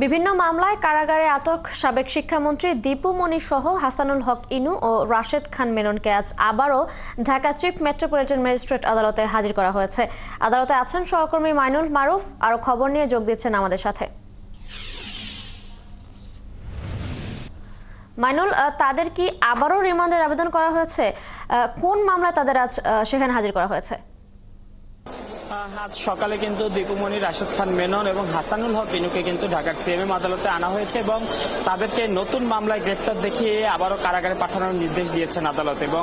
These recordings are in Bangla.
বিভিন্ন মামলায় কারাগারে আটক সাবেক শিক্ষামন্ত্রী দীপু মনি সহ হাসানুল হক ইনু ও রাশেদ খান মেননকে আজ আবারও ঢাকা চিফ মেট্রোপলিটন ম্যাজিস্ট্রেট আদালতে হাজির করা হয়েছে। আদালতে আছেন সহকর্মী মাইনুল মারুফ। আরো খবর নিয়ে যোগ দিচ্ছেন আমাদের সাথে মাইনুল। তাদের কি আবারও রিমান্ডের আবেদন করা হয়েছে? কোন মামলায় তাদের আজ সেখানে হাজির করা হয়েছে? আজ সকালে কিন্তু দীপুমণি, রাশেদ খান মেনন এবং হাসানুল হক ইনুকে কিন্তু ঢাকার সিএমএম আদালতে আনা হয়েছে এবং তাদেরকে নতুন মামলায় গ্রেপ্তার দেখিয়ে আবারও কারাগারে পাঠানোর নির্দেশ দিয়েছেন আদালত। এবং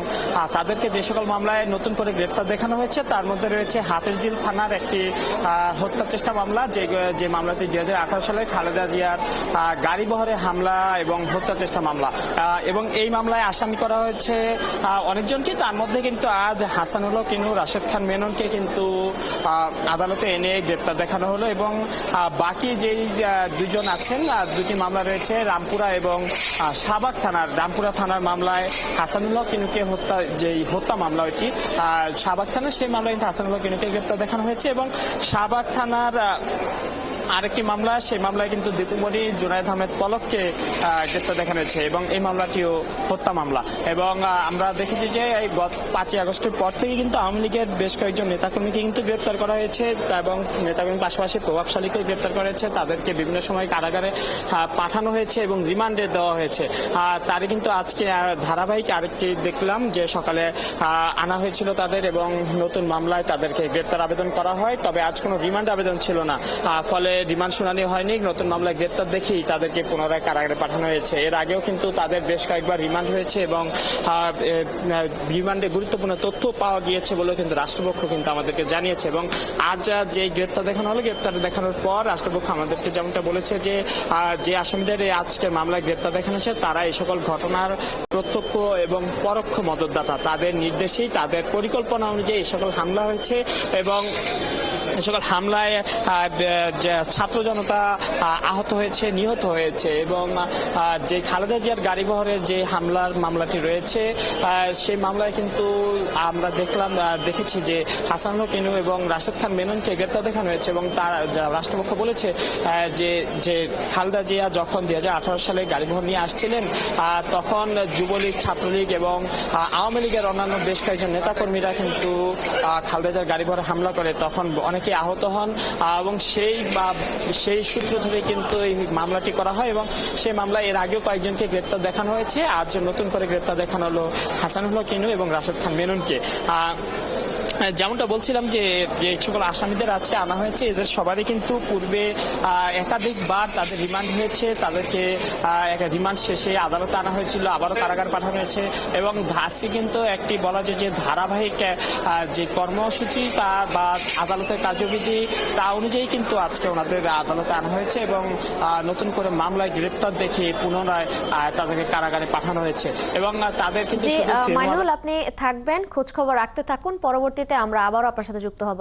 তাদেরকে যে সকল মামলায় নতুন করে গ্রেপ্তার দেখানো হয়েছে তার মধ্যে রয়েছে হাতিরঝিল থানার একটি হত্যা চেষ্টা মামলা, যে মামলাটি 2018 সালে খালেদা জিয়ার গাড়িবহরে হামলা এবং হত্যা চেষ্টা মামলা। এবং এই মামলায় আসামি করা হয়েছে অনেকজনকে। তার মধ্যে কিন্তু আজ হাসানুল হক ইনু, রাশেদ খান মেননকে কিন্তু আদালতে এনে গ্রেপ্তার দেখানো হলো। এবং বাকি যে দুজন আছেন, দুটি মামলা রয়েছে রামপুরা এবং শাহবাগ থানার। রামপুরা থানার মামলায় হাসানুল হক ইনুকে হত্যা মামলা, ওইটি শাহবাগ থানার, সেই মামলায় হাসানুল হক ইনুকে গ্রেপ্তার দেখানো হয়েছে। এবং শাহবাগ থানার আরেকটি মামলা, সেই মামলায় কিন্তু দীপুমণি, জুনায়েদ আহমেদ পলককে গ্রেপ্তার দেখানো হয়েছে এবং এই মামলাটিও হত্যা মামলা। এবং আমরা দেখেছি যে এই গত 5ই আগস্টের পর থেকে কিন্তু আওয়ামী লীগের বেশ কয়েকজন নেতাকর্মীকে কিন্তু গ্রেপ্তার করা হয়েছে এবং নেতাকর্মীর পাশাপাশি প্রভাবশালীকেও গ্রেপ্তার করা হয়েছে। তাদেরকে বিভিন্ন সময় কারাগারে পাঠানো হয়েছে এবং রিমান্ডে দেওয়া হয়েছে। তারই কিন্তু আজকে ধারাবাহিক আরেকটি দেখলাম যে সকালে আনা হয়েছিল তাদের এবং নতুন মামলায় তাদেরকে গ্রেপ্তার আবেদন করা হয়। তবে আজ কোনো রিমান্ড আবেদন ছিল না, ফলে রিমান্ড শুনানি হয়নি। নতুন মামলায় গ্রেপ্তার দেখেই তাদেরকে পুনরায় কারাগারে পাঠানো হয়েছে। এর আগেও কিন্তু তাদের বেশ কয়েকবার রিমান্ড হয়েছে এবং রিমান্ডে গুরুত্বপূর্ণ তথ্য পাওয়া গিয়েছে বলেও কিন্তু রাষ্ট্রপক্ষ কিন্তু আমাদেরকে জানিয়েছে। এবং আজ যে গ্রেপ্তার দেখানো হলো, গ্রেপ্তার দেখানোর পর রাষ্ট্রপক্ষ আমাদেরকে যেমনটা বলেছে যে আসামিদের আজকে মামলায় গ্রেপ্তার দেখানো হয়েছে তারা এই সকল ঘটনার প্রত্যক্ষ এবং পরোক্ষ মদতদাতা। তাদের নির্দেশেই, তাদের পরিকল্পনা অনুযায়ী এই সকল হামলা হয়েছে এবং এ সকল হামলায় ছাত্র জনতা আহত হয়েছে, নিহত হয়েছে। এবং যে খালেদা জিয়ার গাড়িবহরের যে মামলাটি রয়েছে, সেই মামলায় কিন্তু আমরা দেখেছি যে হাসানুল হক ইনু এবং রাশেদ খান মেননকে গ্রেপ্তার দেখানো হয়েছে। এবং তার রাষ্ট্রপক্ষ বলেছে যে খালেদা জিয়া যখন 2018 সালে গাড়িবহর নিয়ে আসছিলেন, তখন যুবলীগ, ছাত্রলীগ এবং আওয়ামী লীগের অন্যান্য বেশ কয়েকজন নেতাকর্মীরা কিন্তু খালেদা জিয়ার গাড়িবহরে হামলা করে, তখন অনেকে আহত হন এবং সেই সূত্র ধরে কিন্তু এই মামলাটি করা হয়। এবং সেই মামলায় এর আগেও কয়েকজনকে গ্রেপ্তার দেখানো হয়েছে। আজ নতুন করে গ্রেপ্তার দেখানো হলো হাসানুল হক ইনু এবং রাশেদ খান মেননকে। যেমনটা বলছিলাম যে সকল আসামিদের আজকে আনা হয়েছে, এদের সবারই কিন্তু পূর্বে একাধিকবার তাদের রিমান্ড হয়েছে। তাদেরকে রিমান্ড শেষে আদালতে আনা হয়েছিল, আবারও কারাগার পাঠানো হয়েছে। এবং আজকে কিন্তু একটি বলা যায় যে ধারাবাহিক যে কর্মসূচি তা বা আদালতের কার্যবিধি তা অনুযায়ী কিন্তু আজকে ওনাদের আদালতে আনা হয়েছে এবং নতুন করে মামলায় গ্রেপ্তার দেখে পুনরায় তাদেরকে কারাগারে পাঠানো হয়েছে। এবং তাদের কিন্তু মাইনুল, আপনি থাকবেন, খোঁজ খবর রাখতে থাকুন। পরবর্তীতে আমরা আবারও আপনার সাথে যুক্ত হব।